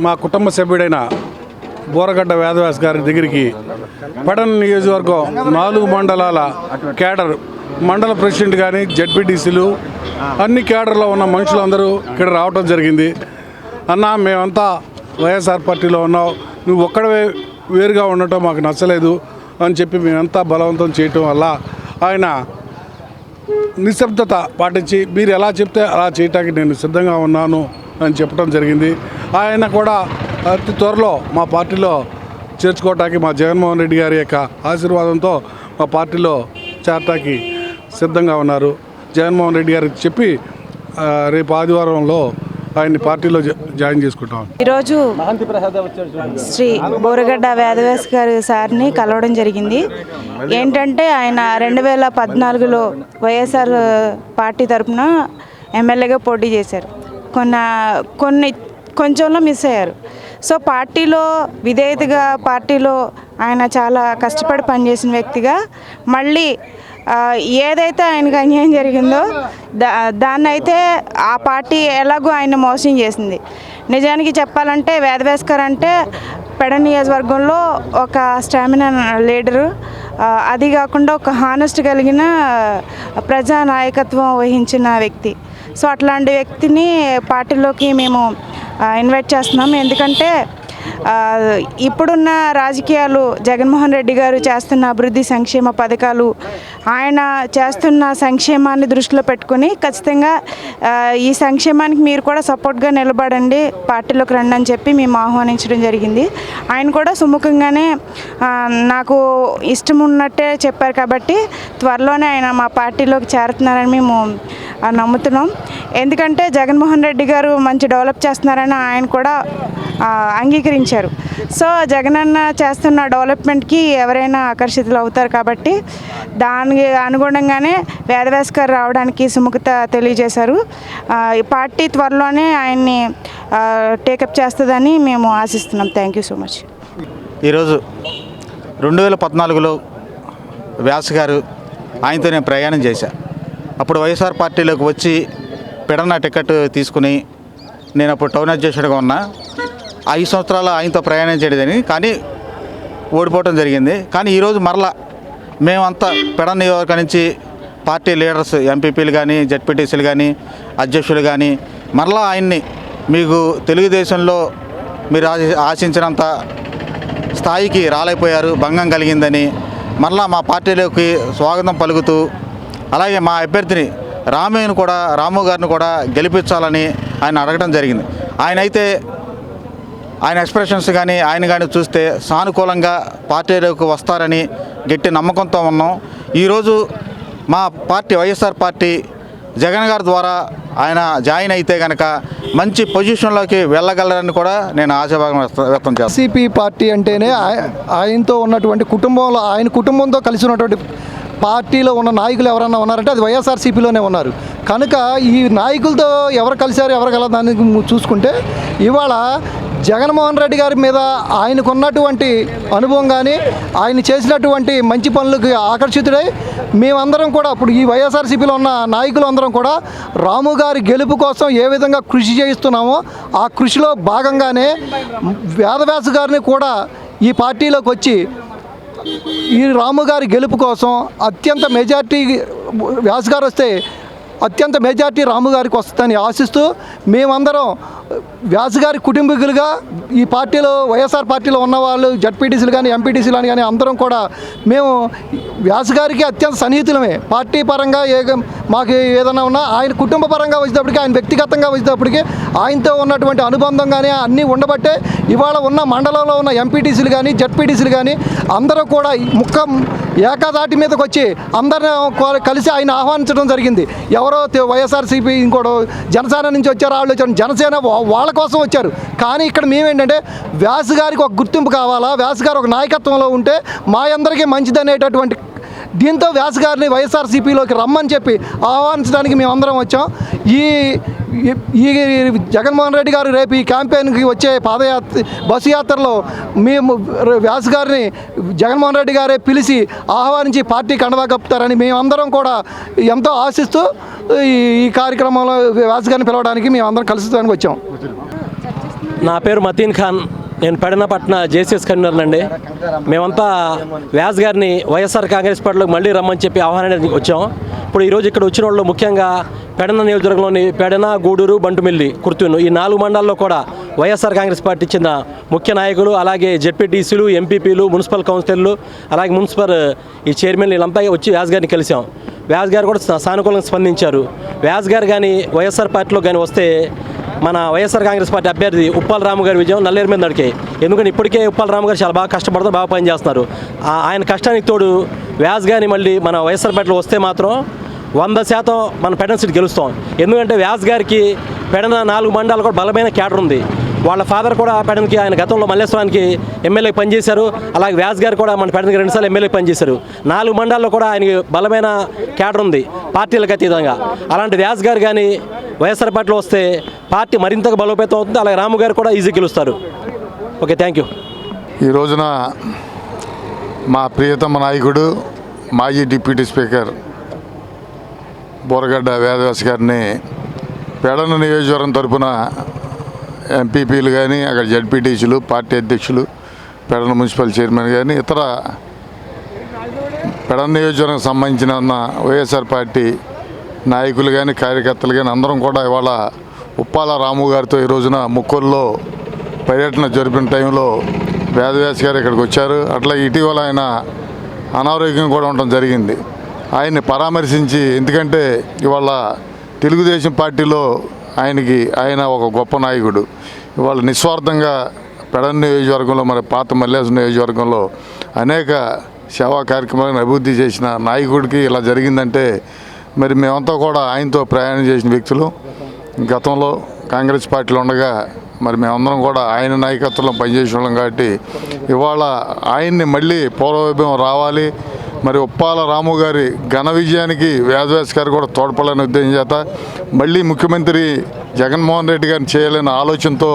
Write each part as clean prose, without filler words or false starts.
మా కుటుంబ సభ్యుడైన బోరగడ్డ వేదవ్యాస్ గారి దగ్గరికి పెడన నియోజకవర్గం 4 మండలాల కేడర్ మండల ప్రెసిడెంట్ కానీ జడ్పీటీసీలు అన్ని కేడర్లో ఉన్న మనుషులందరూ ఇక్కడ రావడం జరిగింది. అన్న, మేమంతా వైఎస్ఆర్ పార్టీలో ఉన్నావు, నువ్వు ఒక్కడవే వేరుగా ఉండటం మాకు నచ్చలేదు అని చెప్పి మేమంతా బలవంతం చేయటం వల్ల ఆయన నిశ్శబ్దత పాటించి మీరు ఎలా చెప్తే అలా చేయటానికి నేను సిద్ధంగా ఉన్నాను అని చెప్పడం జరిగింది. ఆయన కూడా అతి త్వరలో మా పార్టీలో చేర్చుకోవటానికి మా జగన్మోహన్ రెడ్డి గారి యొక్క ఆశీర్వాదంతో మా పార్టీలో చేరటానికి సిద్ధంగా ఉన్నారు. జగన్మోహన్ రెడ్డి గారికి చెప్పి రేపు ఆదివారంలో ఆయన్ని పార్టీలో జాయిన్ చేసుకుంటాం. ఈరోజు శ్రీ బోరగడ్డ వేదవ్యాస్ గారి సార్ని కలవడం జరిగింది. ఏంటంటే ఆయన 2014లో వైఎస్ఆర్ పార్టీ తరఫున ఎమ్మెల్యేగా పోటీ చేశారు. కొంచెంలో మిస్ అయ్యారు. సో పార్టీలో విధేయతగా పార్టీలో ఆయన చాలా కష్టపడి పనిచేసిన వ్యక్తిగా మళ్ళీ ఏదైతే ఆయనకు అన్యాయం జరిగిందో దాన్ని అయితే ఆ పార్టీ ఎలాగో ఆయన మోసం చేసింది. నిజానికి చెప్పాలంటే వేదవ్యాస్ గారు అంటే పెడన నియోజకవర్గంలో ఒక స్టామినా లీడరు, అది కాకుండా ఒక హానెస్ట్ కలిగిన ప్రజా నాయకత్వం వహించిన వ్యక్తి. సో అట్లాంటి వ్యక్తిని పార్టీలోకి మేము ఇన్వైట్ చేస్తున్నాం. ఎందుకంటే ఇప్పుడున్న రాజకీయాలు, జగన్మోహన్ రెడ్డి గారు చేస్తున్న అభివృద్ధి సంక్షేమ పథకాలు, ఆయన చేస్తున్న సంక్షేమాన్ని దృష్టిలో పెట్టుకుని ఖచ్చితంగా ఈ సంక్షేమానికి మీరు కూడా సపోర్ట్గా నిలబడండి, పార్టీలోకి రండి అని చెప్పి మేము ఆహ్వానించడం జరిగింది. ఆయన కూడా సుముఖంగానే నాకు ఇష్టం ఉన్నట్టే చెప్పారు కాబట్టి త్వరలోనే ఆయన మా పార్టీలోకి చేరుతున్నారని మేము నమ్ముతున్నాం. ఎందుకంటే జగన్మోహన్ రెడ్డి గారు మంచి డెవలప్ చేస్తున్నారని ఆయన కూడా అంగీకరించారు. సో జగనన్న చేస్తున్న డెవలప్మెంట్కి ఎవరైనా ఆకర్షితులు అవుతారు కాబట్టి దానికి అనుగుణంగానే వేదవ్యాస్ గారు రావడానికి సుముఖత తెలియజేశారు. ఈ పార్టీ త్వరలోనే ఆయన్ని టేకప్ చేస్తుందని మేము ఆశిస్తున్నాం. Thank you so much. ఈరోజు 2014లో వ్యాస్ గారు ఆయనతో నేను ప్రయాణం చేశాను. అప్పుడు వైఎస్ఆర్ పార్టీలోకి వచ్చి పెడన టికెట్ తీసుకుని నేను అప్పుడు టౌన్ అధ్యక్షుడిగా ఉన్నా. 5 సంవత్సరాలు ఆయనతో ప్రయాణం చేయలేదని, కానీ ఓడిపోవడం జరిగింది. కానీ ఈరోజు మరలా మేమంతా పెడన నియోజకవర్గం నుంచి పార్టీ లీడర్స్, ఎంపీపీలు కానీ, జడ్పీటీసీలు కానీ, అధ్యక్షులు కానీ మరలా ఆయన్ని మీకు తెలుగుదేశంలో మీరు ఆశించినంత స్థాయికి రాలేకపోయారు, భంగం కలిగిందని మరలా మా పార్టీలోకి స్వాగతం పలుకుతూ, అలాగే మా అభ్యర్థిని రాము గారిని కూడా గెలిపించాలని ఆయన అడగడం జరిగింది. ఆయన ఎక్స్ప్రెషన్స్ కానీ ఆయన కానీ చూస్తే సానుకూలంగా పార్టీలోకి వస్తారని గట్టి నమ్మకంతో ఉన్నాం. ఈరోజు మా పార్టీ వైఎస్ఆర్ పార్టీ జగన్ గారి ద్వారా ఆయన జాయిన్ అయితే కనుక మంచి పొజిషన్లోకి వెళ్ళగలరని కూడా నేను ఆశాభాగం వ్యక్తం చేస్తాను. వైసీపీ పార్టీ అంటేనే ఆయనతో ఉన్నటువంటి కుటుంబంలో, ఆయన కుటుంబంతో కలిసి ఉన్నటువంటి పార్టీలో ఉన్న నాయకులు ఎవరన్నా ఉన్నారంటే అది వైఎస్ఆర్సీపీలోనే ఉన్నారు. కనుక ఈ నాయకులతో ఎవరు కలిశారు, ఎవరు కల దాన్ని చూసుకుంటే ఇవాళ జగన్మోహన్ రెడ్డి గారి మీద ఆయనకున్నటువంటి అనుభవం కానీ, ఆయన చేసినటువంటి మంచి పనులకు ఆకర్షితుడై మేమందరం కూడా ఇప్పుడు ఈ వైఎస్ఆర్సీపీలో ఉన్న నాయకులు అందరం కూడా రాము గారి గెలుపు కోసం ఏ విధంగా కృషి చేయిస్తున్నామో ఆ కృషిలో భాగంగానే వేదవ్యాస్ గారిని కూడా ఈ పార్టీలోకి వచ్చి ఈ రాము గారి గెలుపు కోసం అత్యంత మెజార్టీ వ్యాస్ గారు వస్తే అత్యంత మెజార్టీ రాము గారికి వస్తుందని ఆశిస్తూ మేమందరం వ్యాస్ గారి కుటుంబీకులుగా ఈ పార్టీలో వైఎస్ఆర్ పార్టీలో ఉన్నవాళ్ళు, జడ్పీటీసీలు కానీ, ఎంపీటీసీలు కానీ అందరం కూడా మేము వ్యాస్ గారికి అత్యంత సన్నిహితులమే. పార్టీ పరంగా మాకు ఏదైనా ఉన్నా ఆయన కుటుంబ పరంగా వచ్చేటప్పటికి, ఆయన వ్యక్తిగతంగా వచ్చేటప్పటికి ఆయనతో ఉన్నటువంటి అనుబంధం కానీ అన్నీ ఉండబట్టే ఇవాళ ఉన్న మండలంలో ఉన్న ఎంపీటీసీలు కానీ, జడ్పీటీసీలు కానీ అందరూ కూడా ఏకదాటి మీదకి వచ్చి అందరిని కలిసి ఆయన ఆహ్వానించడం జరిగింది. ఎవరో వైఎస్ఆర్సీపీ, ఇంకోటి జనసేన నుంచి వచ్చారు, వాళ్ళు వచ్చారు, జనసేన వాళ్ళ కోసం వచ్చారు. కానీ ఇక్కడ మేమేంటంటే వ్యాస్ గారికి ఒక గుర్తింపు కావాలా, వ్యాస్ గారు ఒక నాయకత్వంలో ఉంటే మా అందరికీ మంచిదనేటటువంటి దీంతో వ్యాస్ గారిని వైఎస్ఆర్సీపీలోకి రమ్మని చెప్పి ఆహ్వానించడానికి మేమందరం వచ్చాం. ఈ జగన్మోహన్ రెడ్డి గారు రేపు ఈ క్యాంపెయిన్కి వచ్చే బస్సు యాత్రలో మేము వ్యాస్ గారిని జగన్మోహన్ రెడ్డి గారే పిలిచి ఆహ్వానించి పార్టీ కండవా కప్పుతారని మేమందరం కూడా ఎంతో ఆశిస్తూ ఈ కార్యక్రమంలో వ్యాస్ గారిని పిలవడానికి మేమందరం కలుసుకోవడానికి వచ్చాం. నా పేరు మతీన్ ఖాన్. నేను పెడనపట్న జేసీఎస్ కన్వీనర్ అండి. మేమంతా వ్యాస్ గారిని వైఎస్ఆర్ కాంగ్రెస్ పార్టీలోకి మళ్ళీ రమ్మని చెప్పి ఆహ్వానానికి వచ్చాం. ఇప్పుడు ఈరోజు ఇక్కడ వచ్చిన వాళ్ళు ముఖ్యంగా పెడన నియోజకవర్గంలోని పెడన, గూడూరు, బంటుమిల్లి, కుర్తూను ఈ 4 మండలాల్లో కూడా వైఎస్ఆర్ కాంగ్రెస్ పార్టీ చెందిన ముఖ్య నాయకులు, అలాగే జెడ్పీటీసీలు, ఎంపీపీలు, మున్సిపల్ కౌన్సిలర్లు, అలాగే మున్సిపల్ ఈ చైర్మన్ వీళ్ళంతా వచ్చి వ్యాస్ గారిని కలిసాం. వ్యాస్ గారు కూడా సానుకూలంగా స్పందించారు. వ్యాస్ గారు కానీ వైఎస్ఆర్ పార్టీలో కానీ వస్తే మన వైఎస్ఆర్ కాంగ్రెస్ పార్టీ అభ్యర్థి ఉప్పల రాము గారి విజయం నల్లేరు మీద నడికే. ఎందుకంటే ఇప్పటికే ఉప్పల రాము గారు చాలా బాగా కష్టపడతారు, బాగా పనిచేస్తున్నారు. ఆయన కష్టానికి తోడు వ్యాస్ గారిని మళ్ళీ మన వైఎస్ఆర్ పార్టీలో వస్తే మాత్రం 100% మన పెడన సీట్ గెలుస్తాం. ఎందుకంటే వ్యాస్ గారికి పెడన 4 మండలాలు కూడా బలమైన క్యాడర్ ఉంది. వాళ్ళ ఫాదర్ కూడా పెడనకి ఆయన గతంలో మల్లేశ్వరానికి ఎమ్మెల్యే పనిచేశారు. అలాగే వ్యాస్ గారు కూడా మన పెడనకి 2 సార్లు ఎమ్మెల్యే పనిచేశారు. 4 మండలాల్లో కూడా ఆయనకి బలమైన క్యాడర్ ఉంది పార్టీలకు అతీతంగా. అలాంటి వ్యాస్ గారు కానీ వైఎస్ఆర్ పార్టీలో వస్తే పార్టీ మరింతగా బలోపేతం అవుతుంది. అలాగే రాము గారు కూడా ఈజీ గెలుస్తారు. Okay, thank you. ఈ రోజున మా ప్రియతమ నాయకుడు మాజీ డిప్యూటీ స్పీకర్ బోరగడ్డ వేదవ్యాస్ గారిని పెడన నియోజకవర్గం తరపున ఎంపీపీలు కానీ, అక్కడ జడ్పీటీసీలు, పార్టీ అధ్యక్షులు, పెడన మున్సిపల్ చైర్మన్ కానీ, ఇతర పెడన నియోజకవర్గం సంబంధించిన వైఎస్ఆర్ పార్టీ నాయకులు కానీ, కార్యకర్తలు కానీ అందరం కూడా ఇవాళ ఉప్పాల రాము గారితో ఈ రోజున ముక్కూరులో పర్యటన జరిపిన టైంలో వేదవ్యాస్ గారు ఇక్కడికి వచ్చారు. అట్లా ఇటీవల ఆయన అనారోగ్యం కూడా ఉండడం జరిగింది. ఆయన్ని పరామర్శించి, ఎందుకంటే ఇవాళ తెలుగుదేశం పార్టీలో ఆయన ఒక గొప్ప నాయకుడు. ఇవాళ నిస్వార్థంగా పెడన నియోజకవర్గంలో, మరి పాత మల్లేశ్వరం నియోజకవర్గంలో అనేక సేవా కార్యక్రమాలను అభివృద్ధి చేసిన నాయకుడికి ఇలా జరిగిందంటే మరి మేమంతా కూడా ఆయనతో ప్రయాణం చేసిన వ్యక్తులు. గతంలో కాంగ్రెస్ పార్టీలో ఉండగా మరి మేమందరం కూడా ఆయన నాయకత్వంలో పనిచేసే వాళ్ళం కాబట్టి ఇవాళ ఆయన్ని మళ్ళీ పూర్వవైభవం రావాలి, మరి ఉప్పాల రాము గారి ఘన విజయానికి వేదవ్యాస్ గారు కూడా తోడ్పడాలని ఉద్దేశం చేత మళ్ళీ ముఖ్యమంత్రి జగన్మోహన్ రెడ్డి గారిని చేయాలనే ఆలోచనతో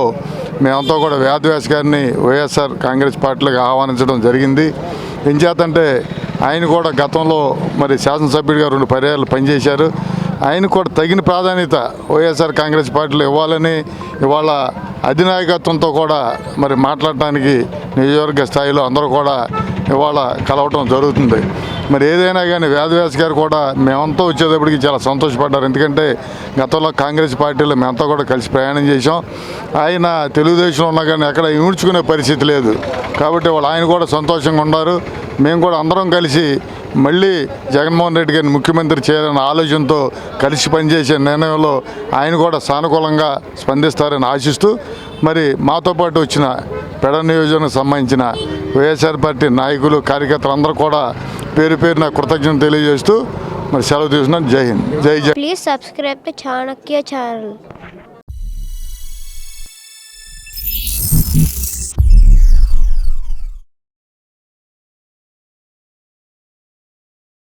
మేమంతా కూడా వేదవ్యాస్ గారిని వైఎస్ఆర్ కాంగ్రెస్ పార్టీలోకి ఆహ్వానించడం జరిగింది. ఏం చేతంటే ఆయన కూడా గతంలో మరి శాసనసభ్యుడిగా 2 పర్యాయాలు పనిచేశారు. ఆయన కూడా తగిన ప్రాధాన్యత వైఎస్ఆర్ కాంగ్రెస్ పార్టీలో ఇవ్వాలని ఇవాళ అధినాయకత్వంతో కూడా మరి మాట్లాడటానికి నియోజకవర్గ స్థాయిలో అందరూ కూడా ఇవాళ కలవటం జరుగుతుంది. మరి ఏదైనా కానీ వేదవ్యాస్ గారు కూడా మేమంతా వచ్చేటప్పటికి చాలా సంతోషపడ్డారు. ఎందుకంటే గతంలో కాంగ్రెస్ పార్టీలో మేమంతా కూడా కలిసి ప్రయాణం చేసాం. ఆయన తెలుగుదేశంలో ఉన్నా కానీ ఎక్కడ ఈడ్చుకునే పరిస్థితి లేదు కాబట్టి ఆయన కూడా సంతోషంగా ఉన్నారు. మేము కూడా అందరం కలిసి మళ్ళీ జగన్మోహన్ రెడ్డి గారిని ముఖ్యమంత్రి చేయాలన్న ఆలోచనతో కలిసి పనిచేసే నిర్ణయంలో ఆయన కూడా సానుకూలంగా స్పందిస్తారని ఆశిస్తూ మరి మాతో పాటు వచ్చిన పెడన నియోజకవర్గానికి సంబంధించిన వైఎస్ఆర్ పార్టీ నాయకులు, కార్యకర్తలు అందరూ కూడా పేరు పేరున కృతజ్ఞతలు తెలియజేస్తూ మరి సెలవు తీసుకున్నాను. జై హింద్, జై జై. Please subscribe to Chanakya channel.